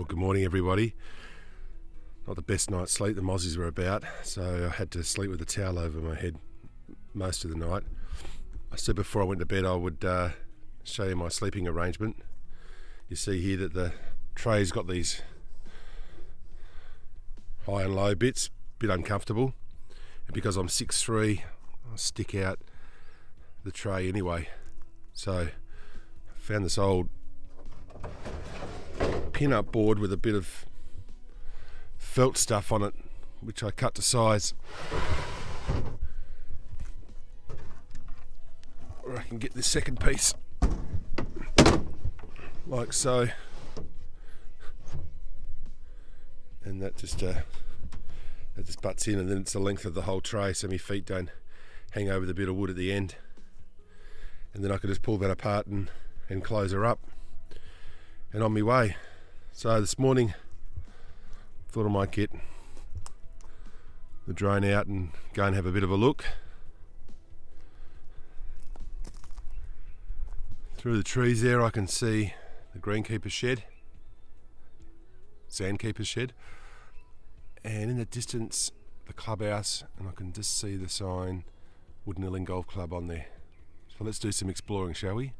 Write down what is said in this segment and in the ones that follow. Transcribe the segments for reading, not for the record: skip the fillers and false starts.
Well, good morning everybody. Not the best night's sleep the mozzies were about, so I had to sleep with a towel over my head most of the night. I said before I went to bed I would show you my sleeping arrangement. You see here that the tray's got these high and low bits, a bit uncomfortable, and because I'm 6'3", I stick out the tray anyway. So I found this old pin-up board with a bit of felt stuff on it, which I cut to size where I can get this second piece like so, and that just butts in, and then it's the length of the whole tray so my feet don't hang over the bit of wood at the end, and then I can just pull that apart and close her up and on my way. So this morning thought I might get the drone out and go and have a bit of a look. Through the trees there I can see the greenkeeper's shed, sandkeeper's shed, and in the distance the clubhouse, and I can just see the sign Woodanilling Golf Club on there. So let's do some exploring, shall we?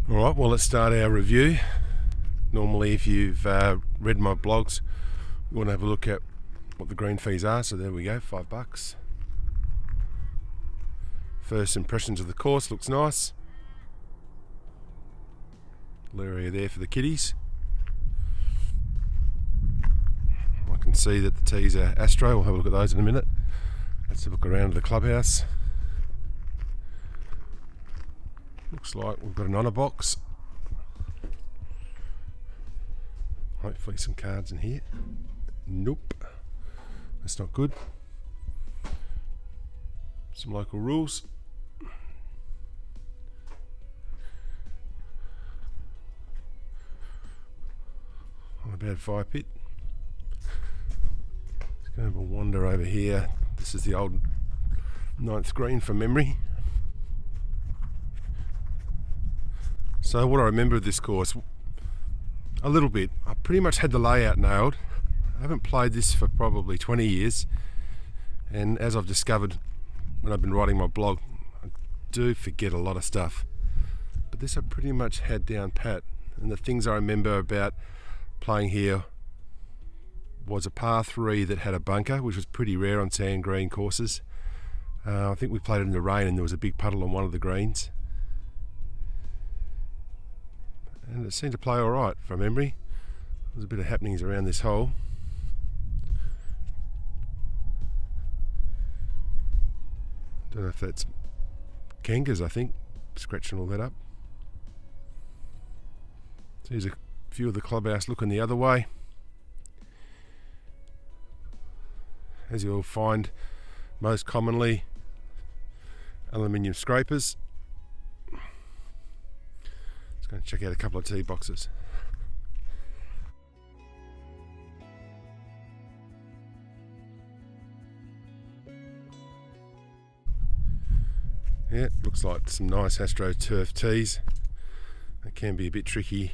Alright, well let's start our review. Normally if you've read my blogs, you want to have a look at what the green fees are, so there we go, $5. First impressions of the course, looks nice. Little area there for the kiddies. I can see that the tees are Astro, we'll have a look at those in a minute. Let's have a look around the clubhouse. Looks like we've got an honour box. Hopefully some cards in here. Nope, that's not good. Some local rules. Not a bad fire pit. Let's go have a wander over here. This is the old 9th green from memory. So what I remember of this course, a little bit. I pretty much had the layout nailed. I haven't played this for probably 20 years, and as I've discovered when I've been writing my blog, I do forget a lot of stuff. But this I pretty much had down pat, and the things I remember about playing here was a par 3 that had a bunker, which was pretty rare on sand green courses. I think we played it in the rain and there was a big puddle on one of the greens. And it seemed to play alright from memory. There's a bit of happenings around this hole. Don't know if that's kangas, I think, scratching all that up. So here's a view of the clubhouse looking the other way. As you'll find most commonly, aluminium scrapers. Going to check out a couple of tee boxes. Yeah, looks like some nice AstroTurf tees. They can be a bit tricky.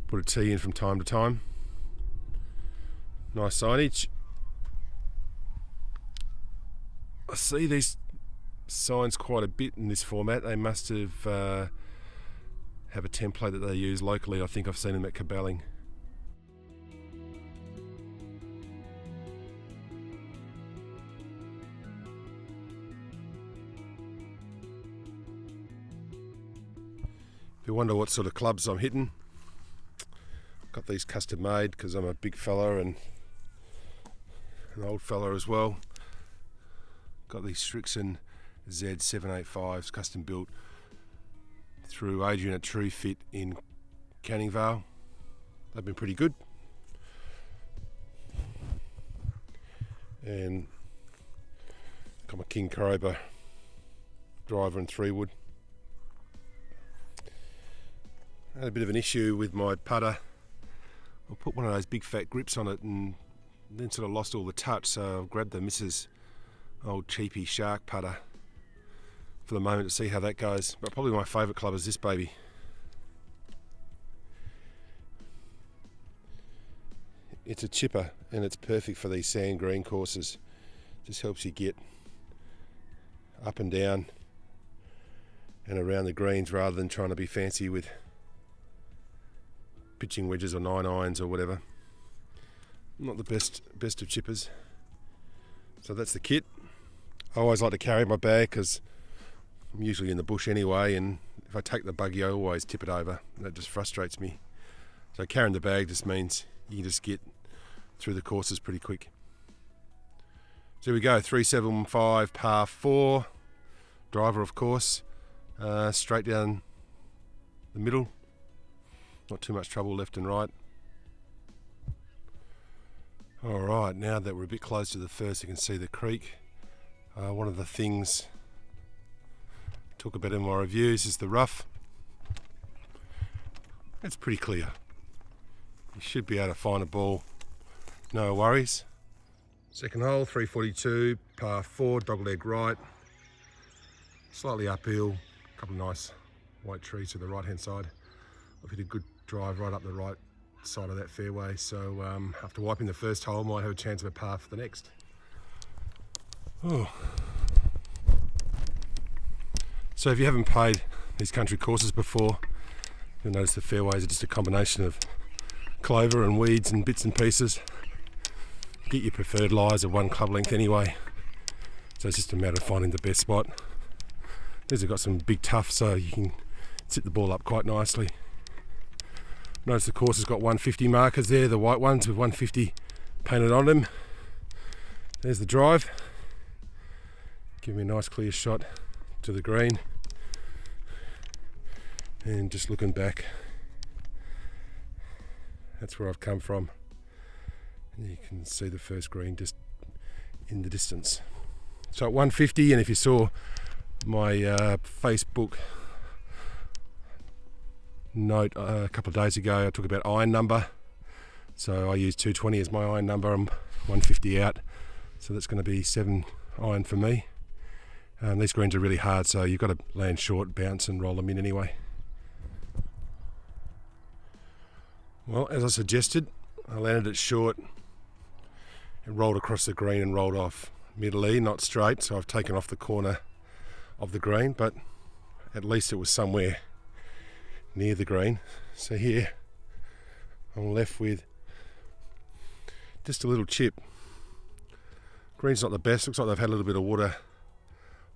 Put a tee in from time to time. Nice signage. I see these signs quite a bit in this format. They must have have a template that they use locally. I think I've seen them at Caballing. If you wonder what sort of clubs I'm hitting, I've got these custom made because I'm a big fella and an old fella as well. Got these Strixon Z785s custom built through Adrian at True Fit in Canning Vale. They've been pretty good. And got my King Cobra driver and 3-wood. I had a bit of an issue with my putter. I put one of those big fat grips on it and then sort of lost all the touch, so I grabbed the Mrs. old cheapy shark putter for the moment to see how that goes. But probably my favourite club is this baby. It's a chipper and it's perfect for these sand green courses. Just helps you get up and down and around the greens rather than trying to be fancy with pitching wedges or 9-irons or whatever. Not the best of chippers. So that's the kit. I always like to carry my bag because I'm usually in the bush anyway, and if I take the buggy I always tip it over. That just frustrates me. So carrying the bag just means you can just get through the courses pretty quick. So here we go, 375 par 4. Driver of course. Straight down the middle. Not too much trouble left and right. Alright, now that we're a bit close to the first, you can see the creek. One of the things I talk about in my reviews is the rough. It's pretty clear. You should be able to find a ball, no worries. Second hole, 342, par 4, dogleg right. Slightly uphill, a couple of nice white trees to the right hand side. I've hit a good drive right up the right side of that fairway, so after wiping the first hole, might have a chance of a par for the next. Oh. So if you haven't played these country courses before, you'll notice the fairways are just a combination of clover and weeds and bits and pieces. Get your preferred lies at one club length anyway, so it's just a matter of finding the best spot. These have got some big tufts, so you can sit the ball up quite nicely. Notice the course has got 150 markers there, the white ones with 150 painted on them. There's the drive. Give me a nice clear shot to the green. And just looking back, that's where I've come from. And you can see the first green just in the distance. So at 150, and if you saw my Facebook note a couple of days ago, I talked about iron number. So I use 220 as my iron number. I'm 150 out, so that's going to be 7 iron for me. These greens are really hard, so you've got to land short, bounce and roll them in anyway. Well, as I suggested, I landed it short and rolled across the green and rolled off middle-y, not straight, so I've taken off the corner of the green, but at least it was somewhere near the green. So here I'm left with just a little chip. Green's not the best, looks like they've had a little bit of water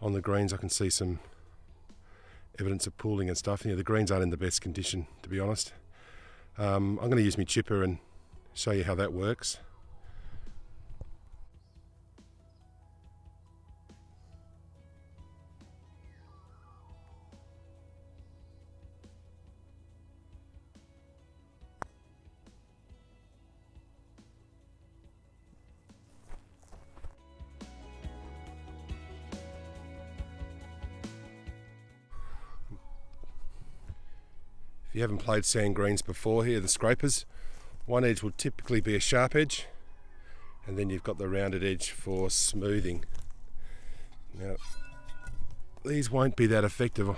on the greens. I can see some evidence of pooling and stuff. The greens aren't in the best condition, to be honest. I'm going to use my chipper and show you how that works. If you haven't played sand greens before, here are the scrapers. One edge will typically be a sharp edge, and then you've got the rounded edge for smoothing. Now, these won't be that effective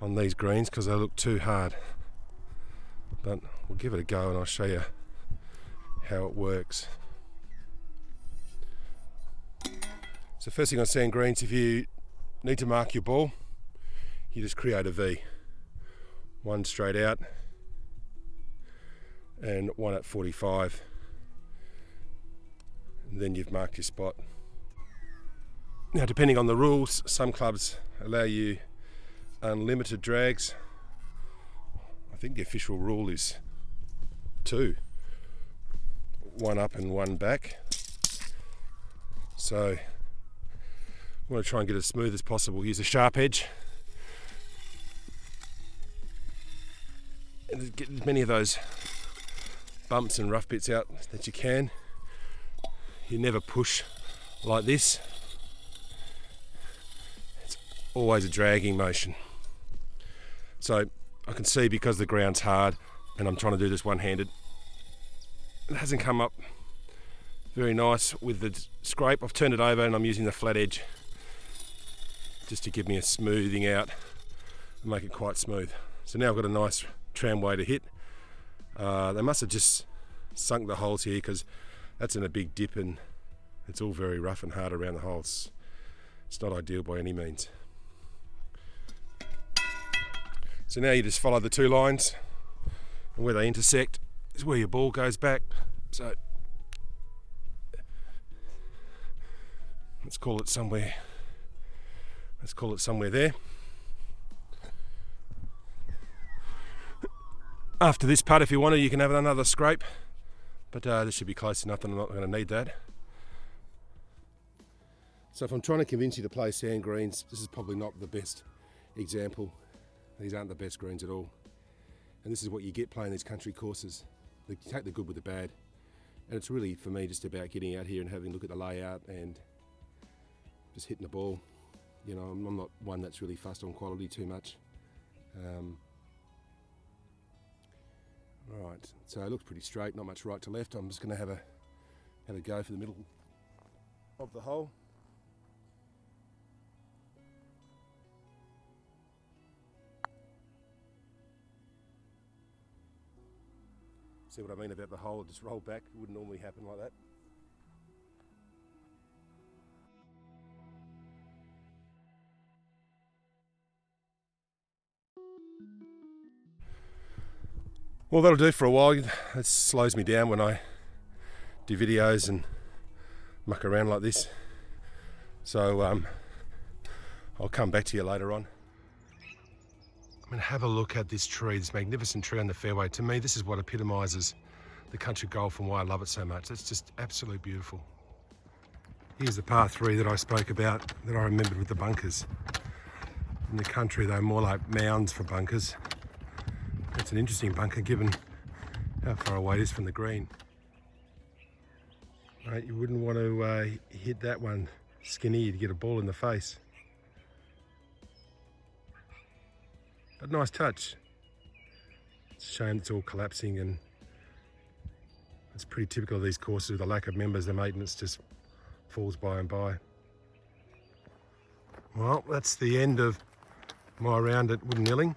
on these greens because they look too hard, but we'll give it a go and I'll show you how it works. So first thing on sand greens, if you need to mark your ball, you just create a V. one straight out, and one at 45. And then you've marked your spot. Now, depending on the rules, some clubs allow you unlimited drags. I think the official rule is 2, one up and one back. So I want to try and get it as smooth as possible. Use a sharp edge and get as many of those bumps and rough bits out that you can. You never push like this. It's always a dragging motion. So I can see, because the ground's hard and I'm trying to do this one-handed, it hasn't come up very nice with the scrape. I've turned it over and I'm using the flat edge just to give me a smoothing out and make it quite smooth. So now I've got a nice tramway to hit. They must have just sunk the holes here, because that's in a big dip and it's all very rough and hard around the holes. It's not ideal by any means. So now you just follow the 2 lines, and where they intersect is where your ball goes back. So let's call it somewhere there. After this putt, if you want to, you can have another scrape, but this should be close enough that I'm not going to need that. So if I'm trying to convince you to play sand greens, this is probably not the best example. These aren't the best greens at all. And this is what you get playing these country courses. You take the good with the bad. And it's really, for me, just about getting out here and having a look at the layout and just hitting the ball. You know, I'm not one that's really fussed on quality too much. Right, so it looks pretty straight, not much right to left. I'm just going to have a go for the middle of the hole. See what I mean about the hole? It just rolled back. It wouldn't normally happen like that. Well, that'll do for a while. It slows me down when I do videos and muck around like this. So I'll come back to you later on. I mean, have a look at this tree, this magnificent tree on the fairway. To me, this is what epitomises the country golf and why I love it so much. It's just absolutely beautiful. Here's the par 3 that I spoke about, that I remembered with the bunkers. In the country, they're more like mounds for bunkers. It's an interesting bunker given how far away it is from the green. Right, you wouldn't want to hit that one skinny to get a ball in the face. But nice touch. It's a shame it's all collapsing, and it's pretty typical of these courses with the lack of members. The maintenance just falls by and by. Well, that's the end of my round at Woodanilling.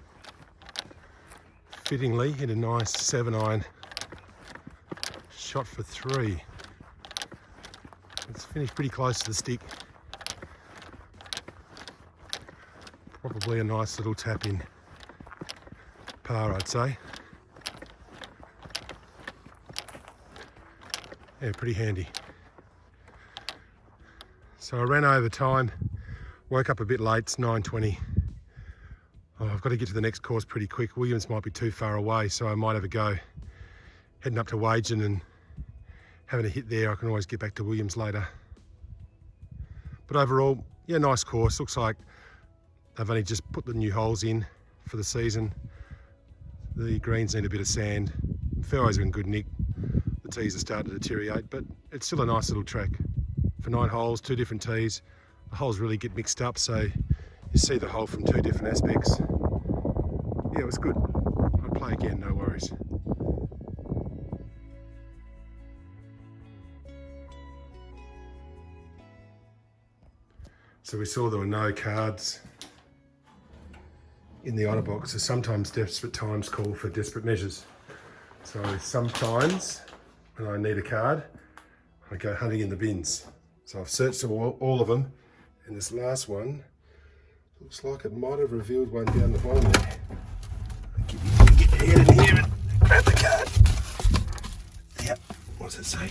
Fittingly hit a nice 7-iron shot for 3. It's finished pretty close to the stick. Probably a nice little tap in par, I'd say. Yeah, pretty handy. So I ran over time, woke up a bit late. It's 9:20. Oh, I've got to get to the next course pretty quick. Williams might be too far away, so I might have a go heading up to Wagen and having a hit there. I can always get back to Williams later. But overall, yeah, nice course. Looks like they've only just put the new holes in for the season. The greens need a bit of sand. The fairways are in good nick. The tees are starting to deteriorate, but it's still a nice little track. For 9 holes, 2 different tees. The holes really get mixed up, so you see the hole from 2 different aspects. Yeah, it was good. I'd play again, no worries. So we saw there were no cards in the honour box. So sometimes desperate times call for desperate measures. So sometimes when I need a card, I go hunting in the bins. So I've searched all of them, and this last one looks like it might have revealed one down the bottom there. I'll give Get in here and grab the card. Yep, what does it say?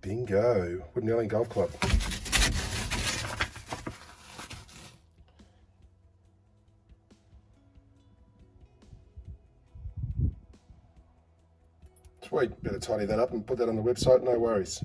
Bingo, Woodanilling Golf Club. Sweet, better tidy that up and put that on the website, no worries.